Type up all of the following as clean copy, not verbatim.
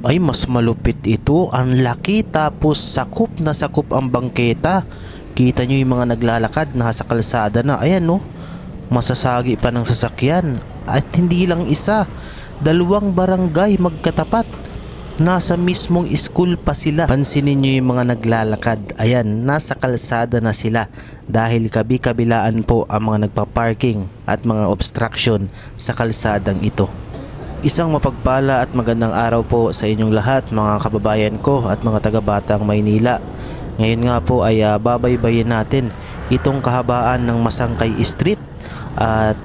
Ay, mas malupit ito. Ang laki, tapos sakop na sakop ang bangketa. Kita nyo yung mga naglalakad, nasa kalsada na. Ayan no, masasagi pa ng sasakyan. At hindi lang isa, dalawang barangay magkatapat. Nasa mismong school pa sila. Pansinin nyo yung mga naglalakad. Ayan, nasa kalsada na sila. Dahil kabi-kabilaan po ang mga nagpa-parking at mga obstruction sa kalsadang ito. Isang mapagpala at magandang araw po sa inyong lahat, mga kababayan ko at mga taga-Batang Maynila. Ngayon nga po ay babaybayin natin itong kahabaan ng Masangkay Street at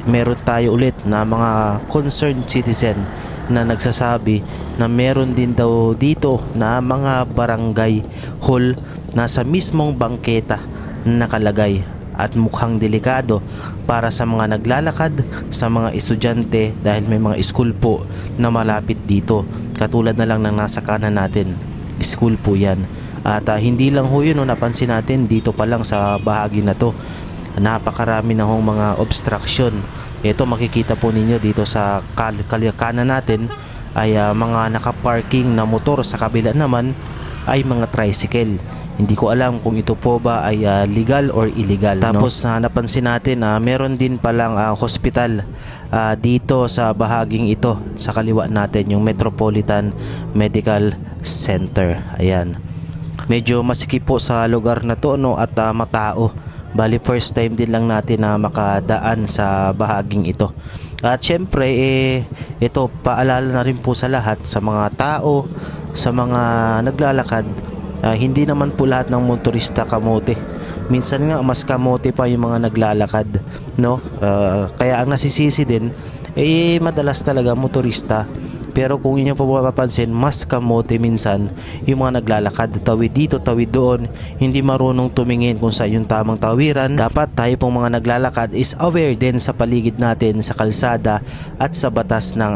meron tayo ulit na mga concerned citizen na nagsasabi na meron din daw dito na mga barangay hall na sa mismong bangketa nakalagay. At mukhang delikado para sa mga naglalakad, sa mga estudyante dahil may mga school po na malapit dito. Katulad na lang ng nasa kanan natin, school po yan. At hindi lang ho yun, napansin natin dito pa lang sa bahagi na to, napakarami na hong mga obstruction. Ito makikita po ninyo dito sa kanan natin ay mga nakaparking na motor, sa kabila naman ay mga tricycle. Hindi ko alam kung ito po ba ay legal or illegal. Tapos napansin natin na meron din palang hospital dito sa bahaging ito, sa kaliwa natin, yung Metropolitan Medical Center. Ayan. Medyo masikip po sa lugar na to, no, at matao. Bali first time din lang natin na makadaan sa bahaging ito. At syempre ito paalala na rin po sa lahat, sa mga tao, sa mga naglalakad. Hindi naman po lahat ng motorista kamote. Minsan nga mas kamote pa yung mga naglalakad, no? Kaya ang nasisisi din madalas talaga motorista. Pero kung inyo po mapapansin, mas kamote minsan yung mga naglalakad, tawid dito, tawid doon, hindi marunong tumingin kung saan yung tamang tawiran. Dapat tayo pong mga naglalakad is aware din sa paligid natin, sa kalsada at sa batas ng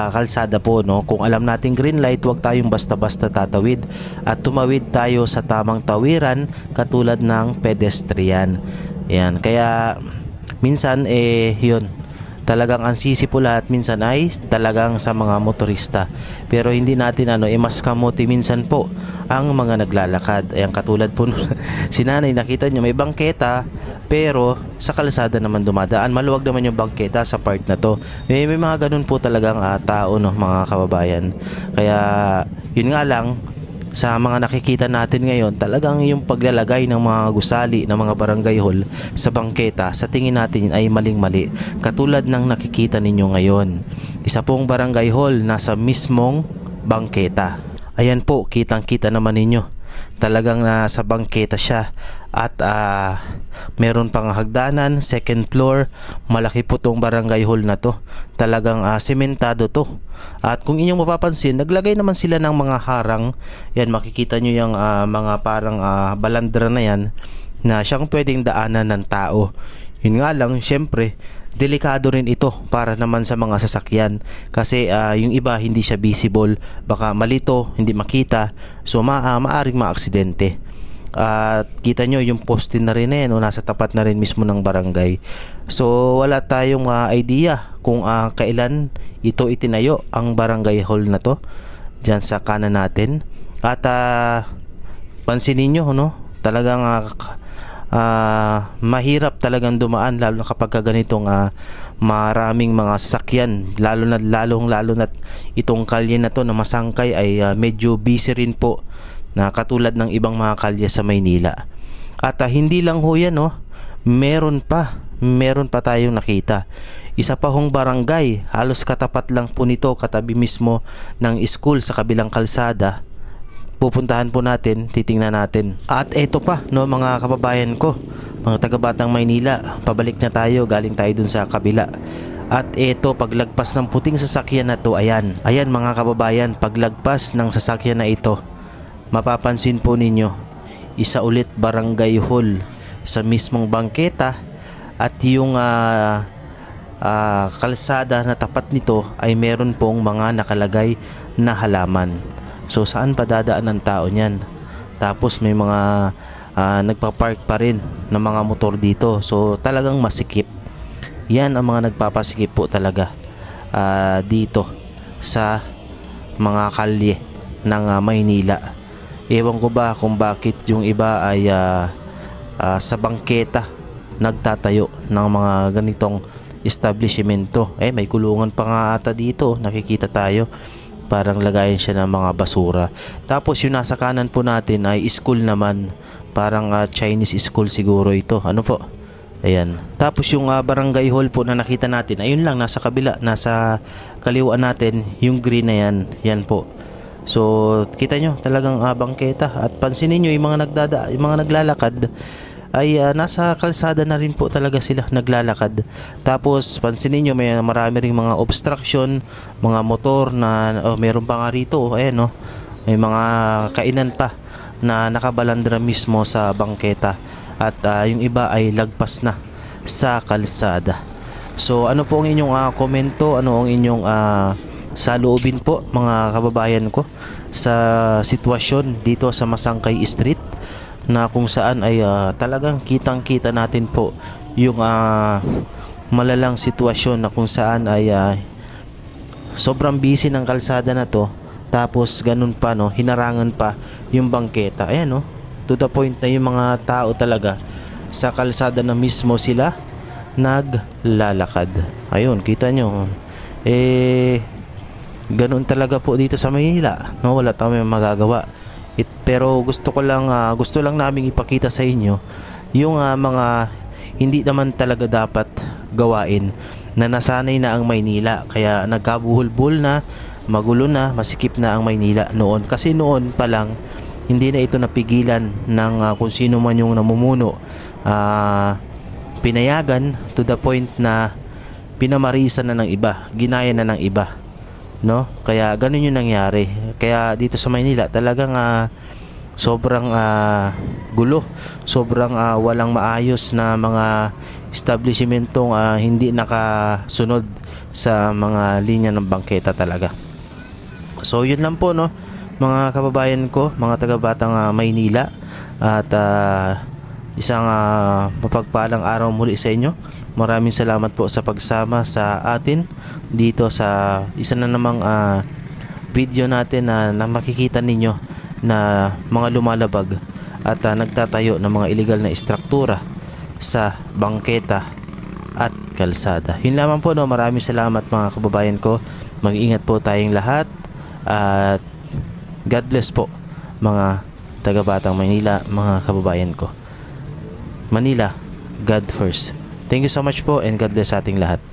kalsada po, no? Kung alam natin green light, huwag tayong basta-basta tatawid at tumawid tayo sa tamang tawiran katulad ng pedestrian. Yan, kaya minsan yun, talagang ang sisi po lahat minsan ay talagang sa mga motorista. Pero hindi natin mas kamote minsan po ang mga naglalakad. Ayan, katulad po si nanay, nakita nyo may bangketa pero sa kalsada naman dumadaan. Maluwag naman yung bangketa sa part na to. May mga ganun po talagang tao, no, mga kababayan. Kaya yun nga lang, sa mga nakikita natin ngayon, talagang yung paglalagay ng mga gusali ng mga barangay hall sa bangketa, sa tingin natin ay maling-mali. Katulad ng nakikita ninyo ngayon, isa pong barangay hall nasa mismong bangketa. Ayan po, kitang-kita naman ninyo, talagang nasa bangketa siya. At meron pang hagdanan, second floor. Malaki po tong barangay hall na to, talagang sementado to. At kung inyong mapapansin, naglagay naman sila ng mga harang. Yan, makikita nyo yung mga parang balandra na yan, na siyang pwedeng daanan ng tao. Yun nga lang, syempre delikado rin ito para naman sa mga sasakyan, kasi yung iba hindi siya visible, baka malito, hindi makita, so maaring maaksidente. At kita nyo yung poste na rin nasa tapat na rin mismo ng barangay. So wala tayong idea kung kailan ito itinayo, ang barangay hall na to dyan sa kanan natin. At pansinin nyo, no, talagang mahirap talagang dumaan, lalo na kapag ganitong maraming mga sasakyan, lalo na itong kalye na to na Masangkay ay medyo busy rin po, na katulad ng ibang mga kalye sa Maynila. At hindi lang ho yan, no, meron pa tayong nakita. Isa pa hong barangay, halos katapat lang po nito, katabi mismo ng school sa kabilang kalsada. Pupuntahan po natin, titingnan natin. At eto pa, no, mga kababayan ko, mga taga-Batang Maynila, pabalik na tayo, galing tayo dun sa kabila. At eto, paglagpas ng puting sasakyan na to, ayan mga kababayan, paglagpas ng sasakyan na ito, mapapansin po ninyo, isa ulit barangay hall sa mismong bangketa. At yung kalsada na tapat nito ay meron pong mga nakalagay na halaman. So saan pa dadaan ng tao niyan? Tapos may mga nagpa-park pa rin ng mga motor dito. So talagang masikip. Yan ang mga nagpapasikip po talaga dito sa mga kalye ng Maynila. Ewan ko ba kung bakit yung iba ay sa bangketa nagtatayo ng mga ganitong establishmento. May kulungan pa nga ata dito, nakikita tayo. Parang lagayan siya ng mga basura. Tapos yung nasa kanan po natin ay school naman. Parang Chinese school siguro ito. Ano po? Ayan. Tapos yung barangay hall po na nakita natin, ayun lang, nasa kabila, nasa kaliwaan natin, yung green na yan. Yan po. So, kita nyo, talagang bangketa. At pansinin nyo, yung mga naglalakad ay nasa kalsada na rin po talaga sila naglalakad. Tapos, pansinin nyo, may marami ring mga obstruction, mga motor na, meron pa nga rito, ayan, no? May mga kainan pa na nakabalandra mismo sa bangketa. At yung iba ay lagpas na sa kalsada. So, ano po ang inyong komento? Ano ang inyong saloobin po mga kababayan ko sa sitwasyon dito sa Masangkay Street, na kung saan ay talagang kitang-kita natin po yung malalang sitwasyon na kung saan ay sobrang busy ng kalsada na to, tapos ganun pa, no, hinarangan pa yung bangketa. Ayan, no, to the point na yung mga tao talaga sa kalsada na mismo sila naglalakad. Ayun, kita nyo, ganun talaga po dito sa Maynila, no? Wala tayong magagawa. Pero gusto lang namin ipakita sa inyo yung mga hindi naman talaga dapat gawain, na nasanay na ang Maynila, kaya nagkabuhol-buhol na, magulo na, masikip na ang Maynila noon. Kasi noon pa lang hindi na ito napigilan ng kung sino man yung namumuno. Pinayagan to the point na pinamarisan na ng iba, ginaya na ng iba, no? Kaya ganun yung nangyari. Kaya dito sa Maynila talagang sobrang gulo, sobrang walang maayos na mga establishmentong hindi nakasunod sa mga linya ng bangketa talaga. So yun lang po, no, mga kababayan ko, mga taga-Batang Maynila. At isang mapagpalang araw muli sa inyo. Maraming salamat po sa pagsama sa atin dito sa isa na namang video natin na makikita ninyo na mga lumalabag at nagtatayo ng mga illegal na istruktura sa bangketa at kalsada. Yun lamang po, no. Maraming salamat mga kababayan ko. Mag-ingat po tayong lahat at God bless po mga taga-Batang Maynila, mga kababayan ko. Manila, God first. Thank you so much po and God bless sa ating lahat.